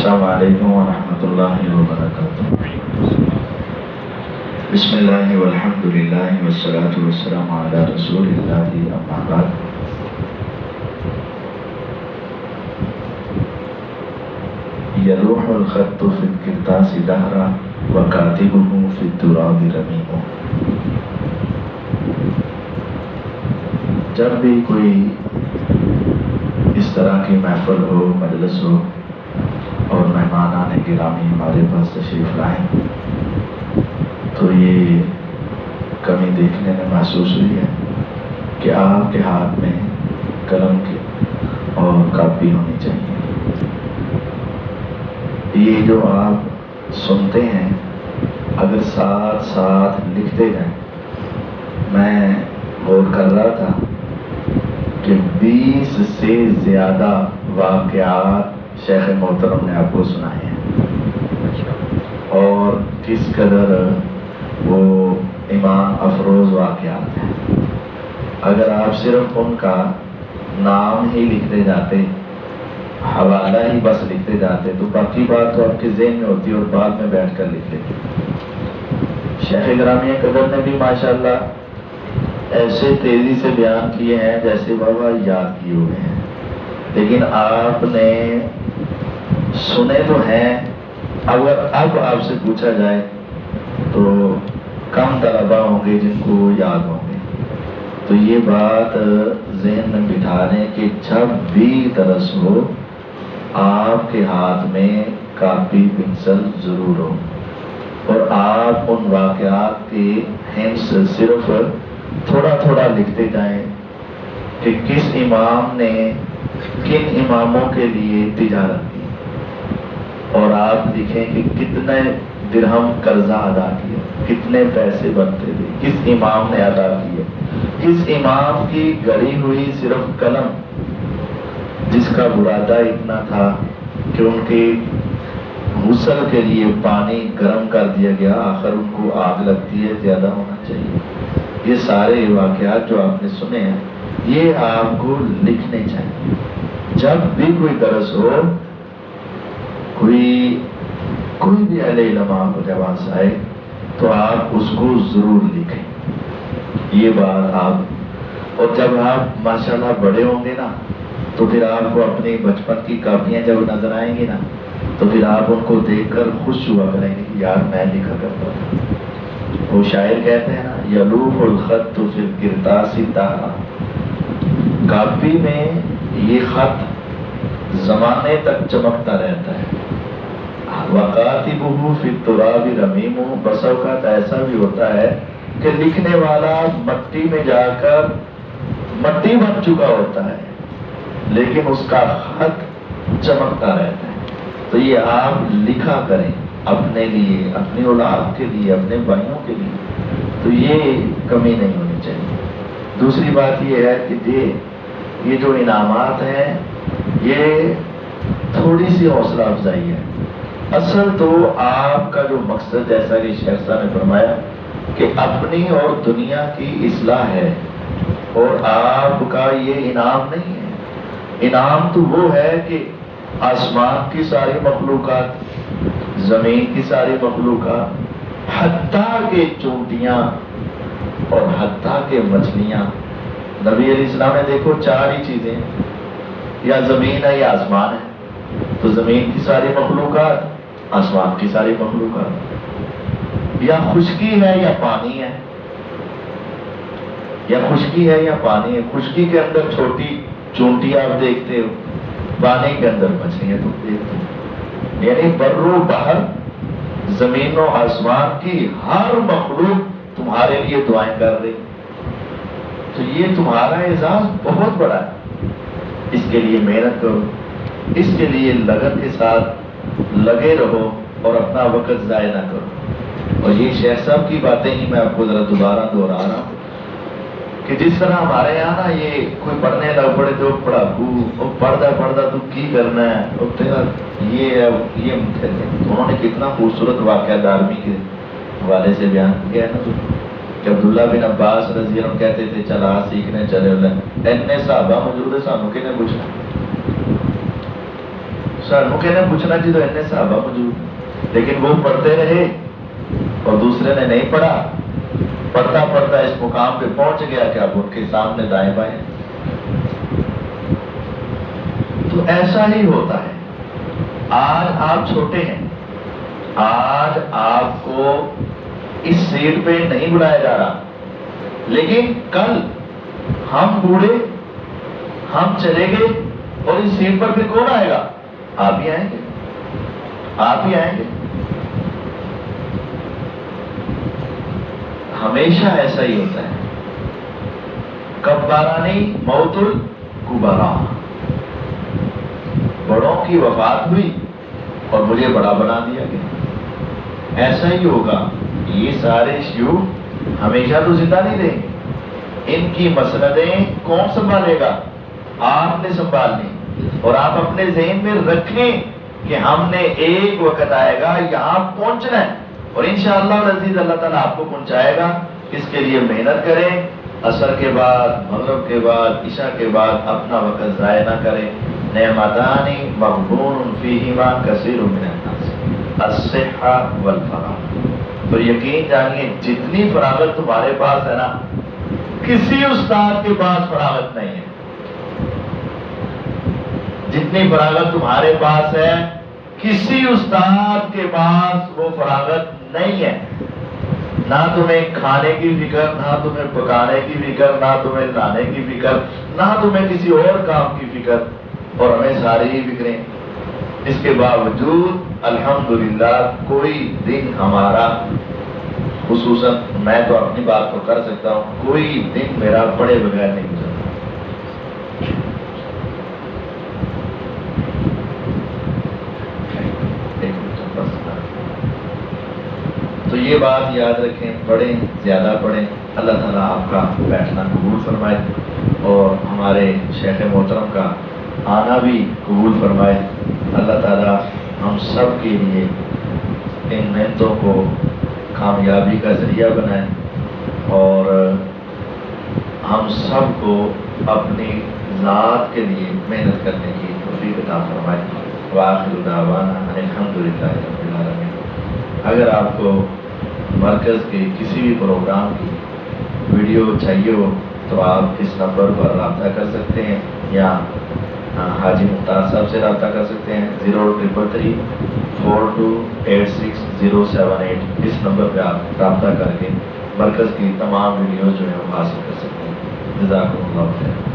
السلام علیکم ورحمۃ اللہ وبرکاتہ۔ بسم اللہ والحمد للہ والصلاۃ والسلام علی رسول اللہ، اما بعد۔ یلوح الخط فی القرطاس دہرا وکاتبہ فی التراب رمیم۔ جب بھی کوئی اس طرح کی محفل ہو، مجلس ہو اور مہمانان گرامی ہمارے پاس تشریف لائیں، تو یہ کمی دیکھنے میں محسوس ہوئی ہے کہ آپ کے ہاتھ میں قلم کی اور کاپی ہونی چاہیے۔ یہ جو آپ سنتے ہیں اگر ساتھ ساتھ لکھتے جائیں۔ میں غور کر رہا تھا کہ 20 سے زیادہ واقعات شیخ محترم نے آپ کو سنائے ہیں، اور کس قدر وہ ایمان افروز واقعات ہیں۔ اگر آپ صرف ان کا نام ہی لکھتے جاتے، حوالہ ہی بس لکھتے جاتے، تو باقی بات تو آپ کے ذہن میں ہوتی اور بعد میں بیٹھ کر لکھ لیتے۔ شیخ گرامی قدر نے بھی ماشاءاللہ ایسے تیزی سے بیان کیے ہیں جیسے بابا یاد کیے ہوئے ہیں، لیکن آپ نے سنے تو ہیں۔ اگر اب آپ سے پوچھا جائے تو کم طلبہ ہوں گے جن کو وہ یاد ہوں گے۔ تو یہ بات ذہن میں بٹھانے کہ جب بھی درس ہو آپ کے ہاتھ میں کاپی پنسل ضرور ہو، اور آپ ان واقعات کے ہنٹس صرف تھوڑا تھوڑا لکھتے جائیں کہ کس امام نے کن اماموں کے لیے تجارت کی، اور آپ لکھیں کہ کتنے درہم قرضہ ادا کیا، کتنے پیسے بنتے تھے، کس امام نے ادا کیے، کس امام کی گڑی ہوئی صرف قلم جس کا برادہ اتنا تھا کہ ان کے غسل کے لیے پانی گرم کر دیا گیا، آخر ان کو آگ لگتی ہے، زیادہ ہونا چاہیے۔ یہ سارے واقعات جو آپ نے سنے ہیں یہ آپ کو لکھنے چاہیے۔ جب بھی کوئی درس ہو، کوئی بھی اہل علم آپ کے پاس آئے تو آپ اس کو ضرور لکھیں۔ یہ بات آپ، اور جب آپ ماشاءاللہ بڑے ہوں گے نا تو پھر آپ کو اپنی بچپن کی کاپیاں جب نظر آئیں گی نا تو پھر آپ ان کو دیکھ کر خوش ہوا کریں گے کہ یار میں لکھا کرتا تھا۔ وہ شاعر کہتے ہیں نا، یلوح الخط فی القرطاس دہرا، کاپی میں یہ خط زمانے تک چمکتا رہتا ہے۔ وَقَاتِبُهُ فِي التُّرَابِ رَمِيمٌ، بس اوقات ایسا بھی ہوتا ہے کہ لکھنے والا مٹی میں جا کر مٹی بن چکا ہوتا ہے لیکن اس کا خط چمکتا رہتا ہے۔ تو یہ آپ لکھا کریں اپنے لیے، اپنی اولاد کے لیے، اپنے بھائیوں کے لیے، تو یہ کمی نہیں ہونی چاہیے۔ دوسری بات یہ ہے کہ یہ جو انعامات ہیں یہ تھوڑی سی حوصلہ افزائی ہے۔ اصل تو آپ کا جو مقصد، جیسا کہ شیخ صاحب نے فرمایا کہ اپنی اور دنیا کی اصلاح ہے، اور آپ کا یہ انعام نہیں ہے۔ انعام تو وہ ہے کہ آسمان کی ساری مخلوقات، زمین کی ساری مخلوقات، حتیٰ کہ چونٹیاں اور حتیٰ کہ مچھلیاں، نبی علیہ السلام نے دیکھو 4 ہی چیزیں، یا زمین ہے یا آسمان ہے، تو زمین کی ساری مخلوقات، آسمان کی ساری مخلوقات، یا خشکی ہے یا پانی ہے، یا خشکی ہے یا پانی ہے۔ خشکی کے اندر چھوٹی چونٹی آپ دیکھتے ہو، پانی کے اندر مچھلیاں تم دیکھتے ہو، یعنی بر و بحر، زمین و آسمان کی ہر مخلوق تمہارے لیے دعائیں کر رہی۔ تو یہ تمہارا اعزاز بہت بڑا ہے، اس کے لیے محنت کرو، اس کے لیے لگن کے ساتھ لگے رہو اور اپنا وقت ضائع نہ کرو۔ اور یہ شیخ صاحب کی باتیں ہی میں آپ کو ذرا دوبارہ دہرا رہا ہوں کہ جس طرح ہمارے یہاں نا یہ کوئی پڑھنے لگ پڑے تو پڑھاکو، وہ پڑھتا تو کی کرنا ہے، اور تیرا یہ ہے یہ انہوں نے کتنا خوبصورت واقعہ دارمی کے حوالے سے بیان کیا ہے نا، کہ عبداللہ بن عباس رضی اللہ عنہ کہتے تھے چلا سیکھنے چلے، اینے صحابہ موجود ہے، سانو کنے پوچھنا، سانوں کہنے پوچھنا چاہیے تو اتنے صحابہ موجود، لیکن وہ پڑھتے رہے اور دوسرے نے نہیں پڑھا، پڑھتا پڑھتا اس مقام پہ پہنچ گیا کہ اب ان کے سامنے دائیں بائیں۔ تو ایسا ہی ہوتا ہے۔ آج آپ چھوٹے ہیں، آج آپ کو اس سیٹ پہ نہیں بلایا جا رہا، لیکن کل ہم بوڑھے، ہم چلے گئے اور اس سیٹ پر پھر کون آئے گا؟ آپ ہی آئیں گے، آپ ہی آئیں گے۔ ہمیشہ ایسا ہی ہوتا ہے۔ کبارانی موت الکبرا، بڑوں کی وفات ہوئی اور مجھے بڑا بنا دیا گیا۔ ایسا ہی ہوگا، یہ سارے شیوخ ہمیشہ تو زندہ نہیں رہیں گے، ان کی مسندیں کون سنبھالے گا؟ آپ نے سنبھالنی، اور آپ اپنے ذہن میں رکھیں کہ ہم نے ایک وقت آئے گا یہاں پہنچنا ہے، اور انشاءاللہ العزیز اللہ تعالیٰ آپ کو پہنچائے گا۔ اس کے لیے محنت کریں، عصر کے بعد، مغرب کے بعد، عشاء کے بعد اپنا وقت ضائع نہ کریں۔ نعمتانی مغبون فیہما کثیر من الناس، الصحہ والفراغ۔ تو یقین جانیے جتنی فراغت تمہارے پاس ہے نا، کسی استاد کے پاس فراغت نہیں ہے۔ جتنی فراغت تمہارے پاس ہے، کسی استاد کے پاس وہ فراغت نہیں ہے۔ نہ تمہیں کھانے کی فکر، نہ تمہیں پکانے کی فکر، نہ تمہیں لانے کی فکر، نہ تمہیں کسی اور کام کی فکر، اور ہمیں ساری ہی فکریں۔ اس کے باوجود الحمدللہ کوئی دن ہمارا، خصوصاً میں تو اپنی بات کو کر سکتا ہوں، کوئی دن میرا پڑھے بغیر نہیں گزرتا۔ تو یہ بات یاد رکھیں، پڑھیں، زیادہ پڑھیں، اللہ تعالیٰ آپ کا بیٹھنا قبول فرمائے اور ہمارے شیخ محترم کا آنا بھی قبول فرمائے۔ اللہ تعالیٰ ہم سب کے لیے ان محنتوں کو کامیابی کا ذریعہ بنائے اور ہم سب کو اپنی ذات کے لیے محنت کرنے کی توفیق عطا فرمائے۔ وآخر دعوانا ان الحمدللہ رب العالمین۔ اگر آپ کو مرکز کے کسی بھی پروگرام کی ویڈیو چاہیے ہو تو آپ اس نمبر پر رابطہ کر سکتے ہیں، یا حاجی مختار صاحب سے رابطہ کر سکتے ہیں 0333 4286 078۔ اس نمبر پہ آپ رابطہ کر کے مرکز کی تمام ویڈیوز جو ہیں وہ حاصل کر سکتے ہیں۔ جزاکم اللہ خیر۔